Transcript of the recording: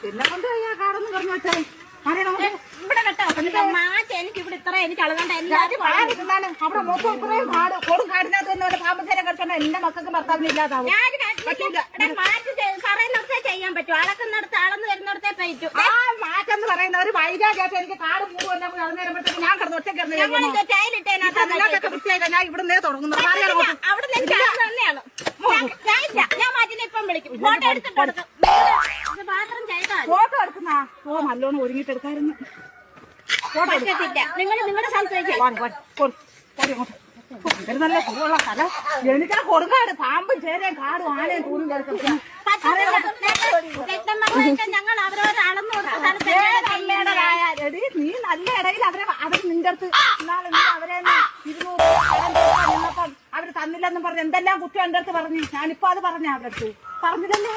പിന്നെ കൊണ്ട് കാടൊന്നും പറഞ്ഞു വെച്ചേ ഇവിടെ കേട്ടോ മാറ്റി എനിക്ക് ഇവിടെ ഇത്ര എനിക്ക് അളകണ്ട എല്ലാരും അവിടെ മൊത്തം ഇത്രയും കാട് കൊടും കാടിനകത്ത് തന്നെ പാമ്പത്തേനെ കിടക്കണ്ട എന്റെ മക്കൾക്ക് ഭർത്താവിന് ഇല്ലാതാവും. മാറ്റി പറയുന്നിടത്തേ ചെയ്യാൻ പറ്റും. അളക്കുന്നിടത്ത് അളന്ന് വരുന്നിടത്തേ പറ്റും. ആ മാറ്റെന്ന് പറയുന്നവര് വൈകാതെ എനിക്ക് കാട് മൂന്ന് കളഞ്ഞു വരുമ്പോഴത്തേക്ക് ഞാൻ കിടന്ന് ഒറ്റ ചായലിട്ടേനൊക്കെ വൃത്തിയായിട്ടാ ഞാൻ ഇവിടുന്നേ തുടങ്ങുന്നത്. അവിടെ തന്നെയാണ് ഞാൻ മാറ്റിനെ ഇപ്പം വിളിക്കും. ഫോട്ടോ എടുത്തിട്ട് പാത്രം ചെയ്താൽ ഫോട്ടോ എടുക്കുന്ന നല്ലോണം ഒരുങ്ങിട്ട് എടുക്കായിരുന്നു. ഫോട്ടോ എടുക്കത്തില്ല. നിങ്ങളുടെ സ്ഥലത്തേക്ക് നല്ല സുഖമുള്ള സ്ഥലം. എനിക്കാ കൊടുക്കാട് പാമ്പും ചേരയും കാടും ആനയും കൂടും ചേർക്കും. ഞങ്ങൾ അവരവരെ അളന്നു നീ നല്ല ഇടയിൽ അവര് നിന്റെ അടുത്ത് അവരെ 200 നിന്നപ്പം അവര് തന്നില്ലെന്നും പറഞ്ഞു എന്തെല്ലാം കുറ്റം എന്റെ അടുത്ത് പറഞ്ഞു. ഞാനിപ്പോ അത് പറഞ്ഞ അവരടുത്ത് പറഞ്ഞില്ലല്ലേ.